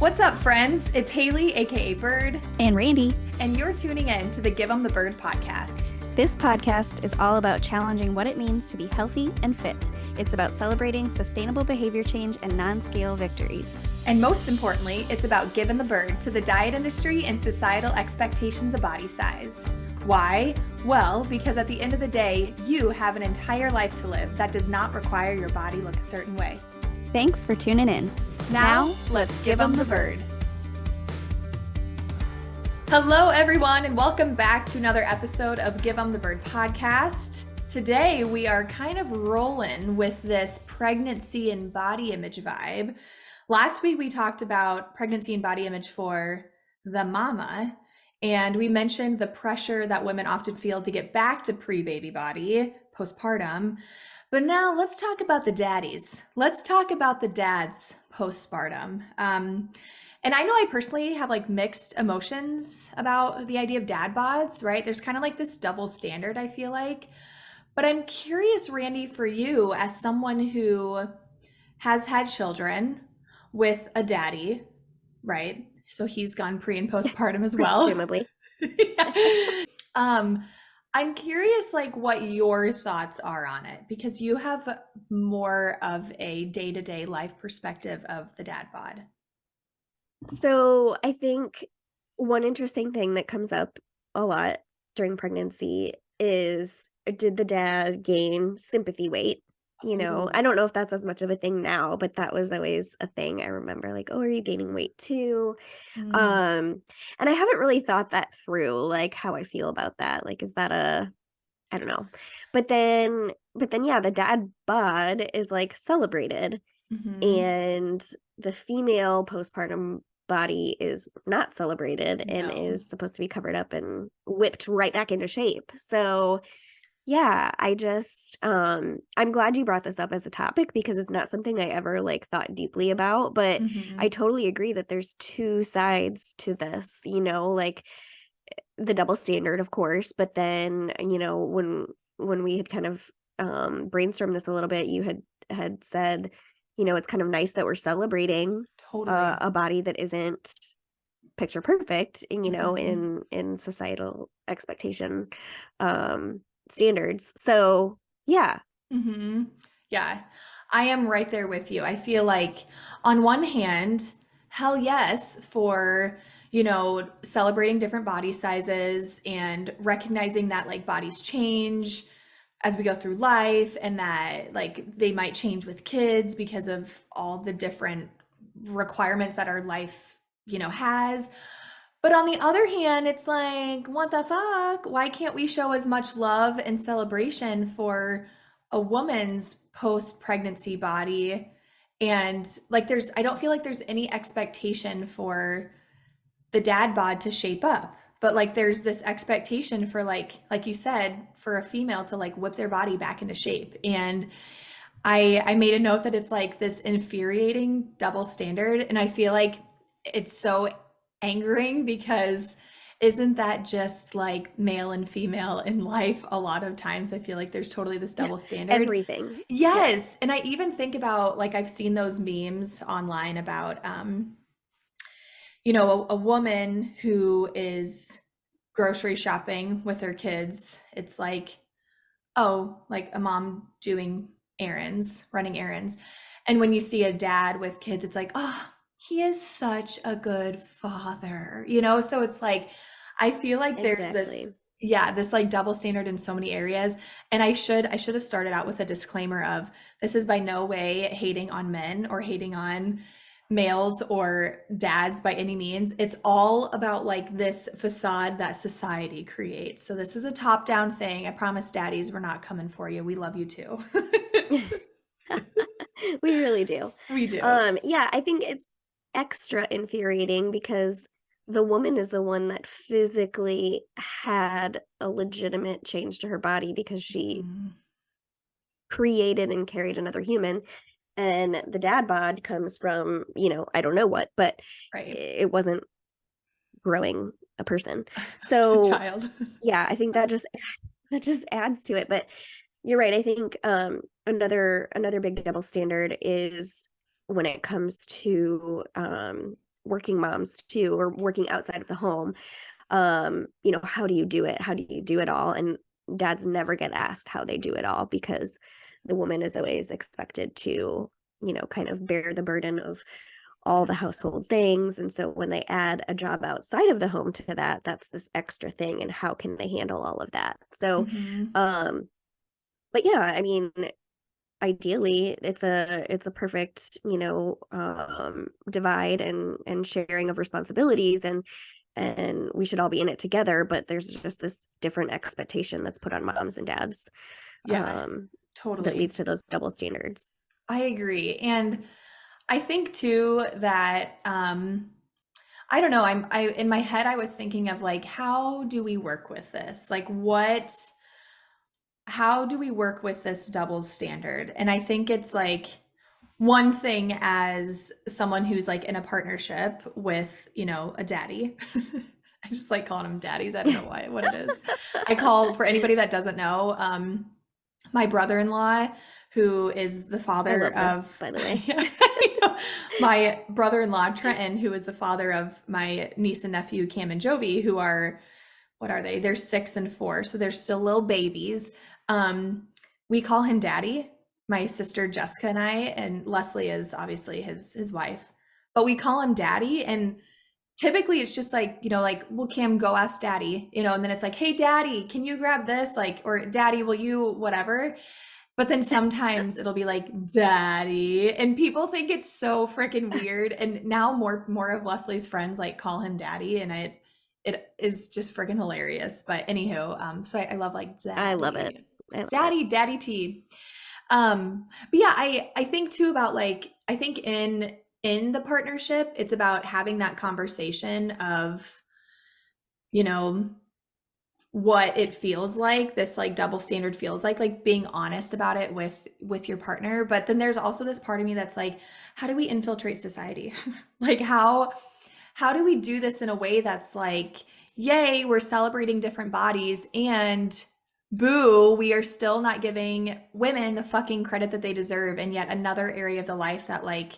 What's up, friends? It's Haley, aka Bird, and Randy, and you're tuning in to the Give 'em the Bird podcast. This podcast is all about challenging what it means to be healthy and fit. It's about celebrating sustainable behavior change and non-scale victories. And most importantly, it's about giving the bird to the diet industry and societal expectations of body size. Why? Well, because at the end of the day, you have an entire life to live that does not require your body look a certain way. Thanks for tuning in. Now, let's give 'em the bird. Hello, everyone, and welcome back to another episode of Give 'em the Bird podcast. Today, we are kind of rolling with this pregnancy and body image vibe. Last week, we talked about pregnancy and body image for the mama, and we mentioned the pressure that women often feel to get back to pre-baby body, postpartum. But now let's talk about the daddies. Let's talk about the dads postpartum. And I know I personally have like mixed emotions about the idea of dad bods, right? There's kind of like this double standard, I feel like. But I'm curious, Randy, for you as someone who has had children with a daddy, right? So he's gone pre and postpartum as well. Presumably. Yeah. I'm curious, like, what your thoughts are on it, because you have more of a day-to-day life perspective of the dad bod. So I think one interesting thing that comes up a lot during pregnancy is, did the dad gain sympathy weight? You know, I don't know if that's as much of a thing now, but that was always a thing. I remember like, oh, are you gaining weight too? And I haven't really thought that through, like how I feel about that. Like, is that I don't know. But then yeah, the dad bod is like celebrated, and the female postpartum body is not celebrated and is supposed to be covered up and whipped right back into shape. So yeah, I just I'm glad you brought this up as a topic, because it's not something I ever like thought deeply about, but I totally agree that there's two sides to this, you know, like the double standard, of course, but then, you know, when we had kind of brainstormed this a little bit, you had said, you know, it's kind of nice that we're celebrating a body that isn't picture perfect, and you know, in societal expectation standards. So yeah. Yeah, I am right there with you. I feel like on one hand, hell yes, for, you know, celebrating different body sizes and recognizing that like bodies change as we go through life, and that like they might change with kids because of all the different requirements that our life, you know, has. But on the other hand, it's like, what the fuck? Why can't we show as much love and celebration for a woman's post-pregnancy body? And like I don't feel like there's any expectation for the dad bod to shape up. But like there's this expectation for like you said, for a female to like whip their body back into shape. And I made a note that it's like this infuriating double standard. And I feel like it's so angering, because isn't that just like male and female in life? A lot of times I feel like there's totally this double standard. Everything. Yes. And I even think about like, I've seen those memes online about, you know, a woman who is grocery shopping with her kids. It's like, oh, like a mom doing errands, running errands. And when you see a dad with kids, it's like, oh, he is such a good father, you know? So it's like, I feel like there's this, this like double standard in so many areas. And I should have started out with a disclaimer of, this is by no way hating on men or hating on males or dads by any means. It's all about like this facade that society creates. So this is a top-down thing. I promise, daddies, we're not coming for you. We love you too. We really do. We do. Yeah, I think it's extra infuriating because the woman is the one that physically had a legitimate change to her body, because she created and carried another human. And the dad bod comes from, you know, I don't know what, but it wasn't growing a person. So child. Yeah, I think that just adds to it. But you're right. I think another big double standard is when it comes to working moms too, or working outside of the home. How do you do it? How do you do it all? And dads never get asked how they do it all because the woman is always expected to, kind of bear the burden of all the household things. And so when they add a job outside of the home to that, that's this extra thing. And how can they handle all of that? So, Hmm. um, but yeah, I mean, ideally it's a perfect, divide and sharing of responsibilities, and we should all be in it together, but there's just this different expectation that's put on moms and dads, Yeah, um, that totally. leads to those double standards. I agree. And I think too that I don't know, I in my head I was thinking of like how do we work with this? Like what how do we work with this double standard? And I think it's like one thing as someone who's like in a partnership with, a daddy. I just like calling them daddies. I don't know why, what it is. I call, for anybody that doesn't know, my brother-in-law, who is the I father love this, of, by the way. yeah, I know, my brother-in-law, Trenton, who is the father of my niece and nephew, Cam and Jovi, who are, what are they? They're 6 and 4, so they're still little babies. We call him Daddy, my sister Jessica and I, and Leslie is obviously his wife, but we call him Daddy. And typically it's just like, like, well, Cam, go ask Daddy, and then it's like, hey, Daddy, can you grab this? Like, or Daddy, will you, whatever. But then sometimes it'll be like, Daddy, and people think it's so freaking weird. And now more of Leslie's friends like call him Daddy, and it is just freaking hilarious. But anywho, so I love like I love it. Daddy, I love it. Daddy T. But yeah, I think too about like I think in the partnership, it's about having that conversation of, you know, what it feels like, this like double standard feels like being honest about it with your partner. But then there's also this part of me that's like, how do we infiltrate society? Like how do we do this in a way that's like, yay, we're celebrating different bodies, and boo, we are still not giving women the fucking credit that they deserve, and yet another area of the life that like,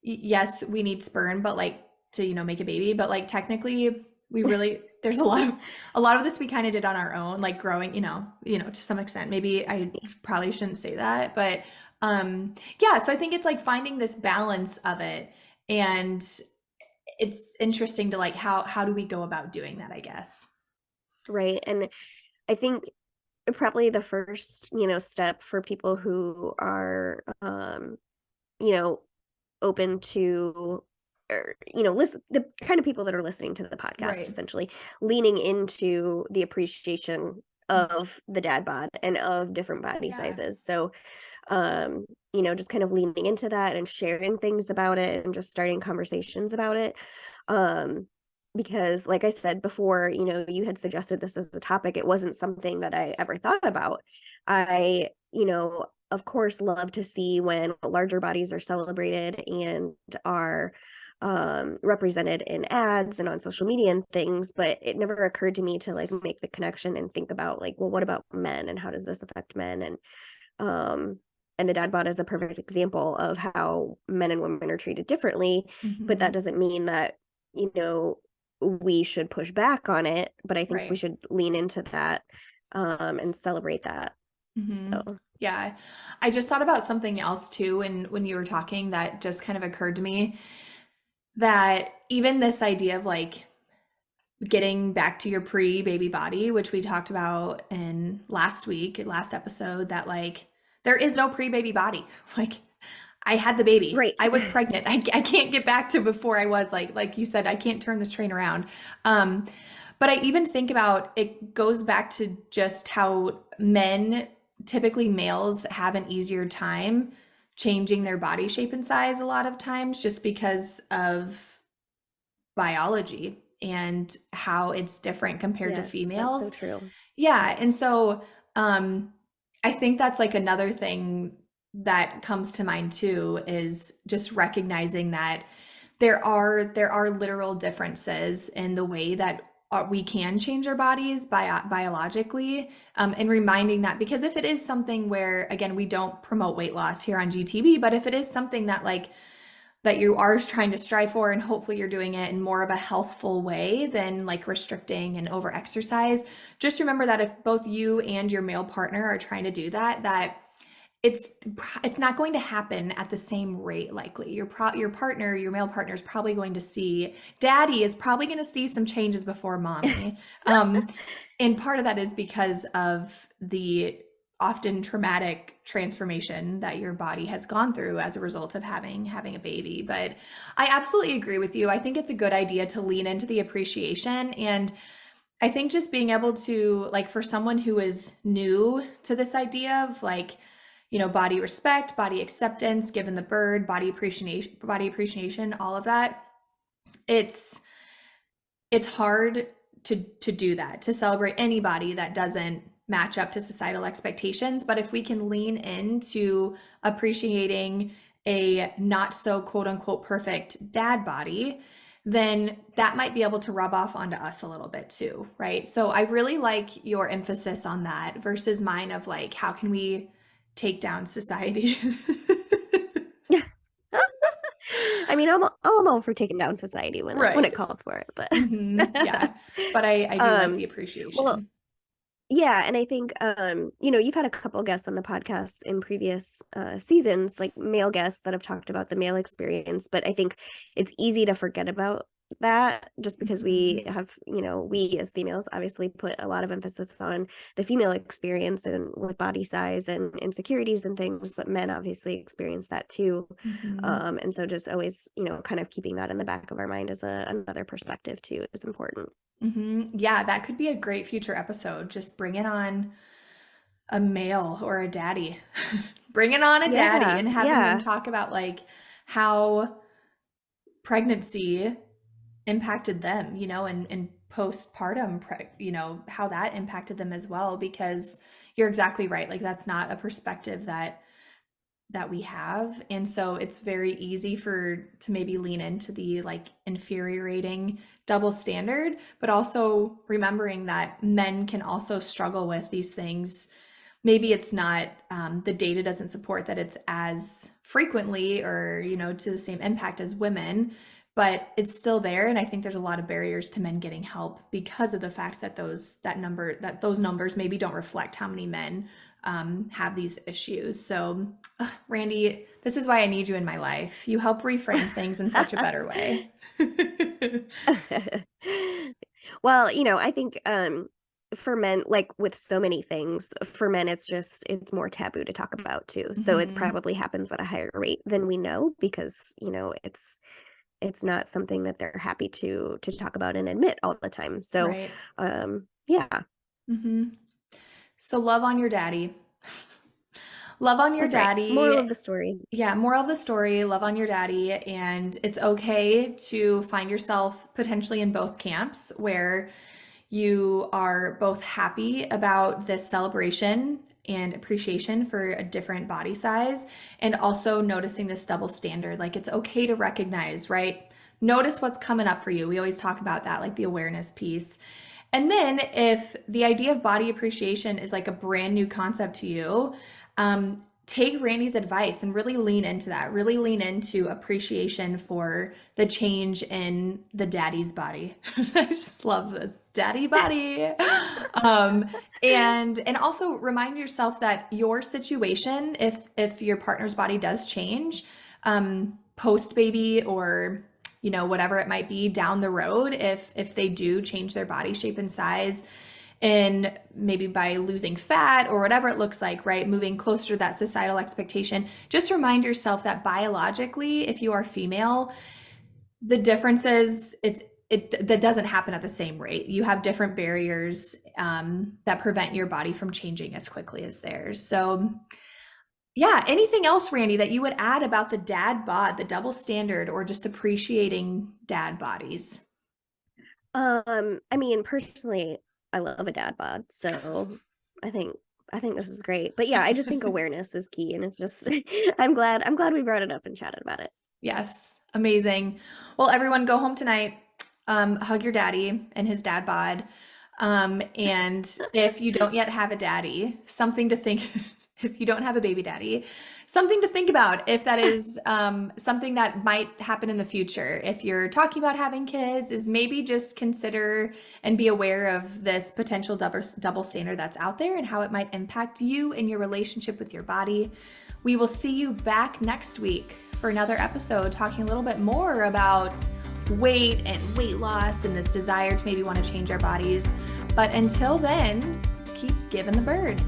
yes, we need sperm, but like to, make a baby, but like technically we really there's a lot of this we kind of did on our own, like growing, to some extent. Maybe I probably shouldn't say that, but yeah, so I think it's like finding this balance of it. And it's interesting to like how do we go about doing that, I guess. Right. And I think probably the first, step for people who are, you know, open to, or listen, the kind of people that are listening to the podcast, Right. essentially leaning into the appreciation of the dad bod and of different body Yeah. sizes. So just kind of leaning into that and sharing things about it and just starting conversations about it. um because like I said before, you had suggested this as a topic. It wasn't something that I ever thought about. I of course love to see when larger bodies are celebrated and are represented in ads and on social media and things, but it never occurred to me to like make the connection and think about like, well, what about men and how does this affect men? Um and the dad bod is a perfect example of how men and women are treated differently, but that Hmm. doesn't mean that, we should push back on it, but I think we Right. should lean into that, and celebrate that. Hmm. So Yeah. I just thought about something else too when you were talking that just kind of occurred to me, that even this idea of like getting back to your pre-baby body, which we talked about in last episode, that like there is no pre-baby body. Like I had the baby. right. I was pregnant. I can't get back to before I was like you said, I can't turn this train around. Um, but I even think about it goes back to just how men, typically males, have an easier time changing their body shape and size a lot of times just because of biology and how it's different compared to Yes, that's so females. true. Yeah, and so um I think that's like another thing that comes to mind too, is just recognizing that there are literal differences in the way that we can change our bodies biologically, and reminding that, because if it is something where, again, we don't promote weight loss here on GTB, but if it is something that like that you are trying to strive for, and hopefully you're doing it in more of a healthful way than like restricting and over exercise. Just remember that if both you and your male partner are trying to do that, that it's it's not going to happen at the same rate likely. Your partner, your male partner is probably going to see, daddy is probably going to see some changes before mommy. Um, and part of that is because of the often traumatic transformation that your body has gone through as a result of having a baby. But I absolutely agree with you. I think it's a good idea to lean into the appreciation, and I think just being able to, like, for someone who is new to this idea of like, body respect, body acceptance, given the bird, body appreciation, all of that, it's it's hard to do that, to celebrate anybody that doesn't match up to societal expectations. But if we can lean into appreciating a not so quote unquote perfect dad body, then that might be able to rub off onto us a little bit too, right? So I really like your emphasis on that versus mine of like, how can we take down society? I mean, I'm all for taking down society when it Right. calls for it, but Yeah. But I do like um, the well, appreciation. yeah, and I think you've had a couple guests on the podcast in previous seasons, like male guests that have talked about the male experience, but I think it's easy to forget about that just because we Mhm. have, we as females obviously put a lot of emphasis on the female experience and with body size and insecurities and things, but men obviously experience that too. Mhm. And so just always, kind of keeping that in the back of our mind as another perspective too is important. Yeah, that could be a great future episode. Just bring it on a male or a daddy. Bring it on a daddy Yeah, and having them yeah. talk about like how pregnancy impacted them, and postpartum, how that impacted them as well, because you're exactly right. Like that's not a perspective that we have. And so it's very easy to maybe lean into the like infuriating double standard, but also remembering that men can also struggle with these things. Maybe it's not, the data doesn't support that it's as frequently or, to the same impact as women, but it's still there. And I think there's a lot of barriers to men getting help because of the fact that those numbers maybe don't reflect how many men have these issues. So, Randy, this is why I need you in my life. You help reframe things in such a better way. Well, I think for men, like with so many things, for men it's more taboo to talk about too. So it Hmm. probably happens at a higher rate than we know because, it's not something that they're happy to talk about and admit all the time. So Right. yeah, Hmm. So love on your daddy. Love on your that's right. Moral daddy. of the story. Yeah, moral of the story, love on your daddy. And it's okay to find yourself potentially in both camps where you are both happy about this celebration and appreciation for a different body size, and also noticing this double standard. Like it's okay to recognize, right? Notice what's coming up for you. We always talk about that, like the awareness piece. And then if the idea of body appreciation is like a brand new concept to you, take Randy's advice and really lean into that. Really lean into appreciation for the change in the daddy's body. I just love this daddy body. Um, and also remind yourself that your situation, if your partner's body does change, post baby or whatever it might be down the road, if they do change their body shape and size, and maybe by losing fat or whatever it looks like, right? Moving closer to that societal expectation. Just remind yourself that biologically, if you are female, the differences, that doesn't happen at the same rate. You have different barriers that prevent your body from changing as quickly as theirs. So, yeah, anything else, Randy, that you would add about the dad bod, the double standard, or just appreciating dad bodies? I mean, personally, I love a dad bod, so I think I think this is great. But yeah, I just think awareness is key, and it's just I'm glad we brought it up and chatted about it. Yes, amazing. Well, everyone, go home tonight. Hug your daddy and his dad bod. And if you don't yet have a daddy, something to think if you don't have a baby daddy, something to think about if that is something that might happen in the future. If you're talking about having kids, is maybe just consider and be aware of this potential double standard that's out there and how it might impact you and your relationship with your body. We will see you back next week for another episode talking a little bit more about weight and weight loss and this desire to maybe want to change our bodies. But until then, keep giving the bird.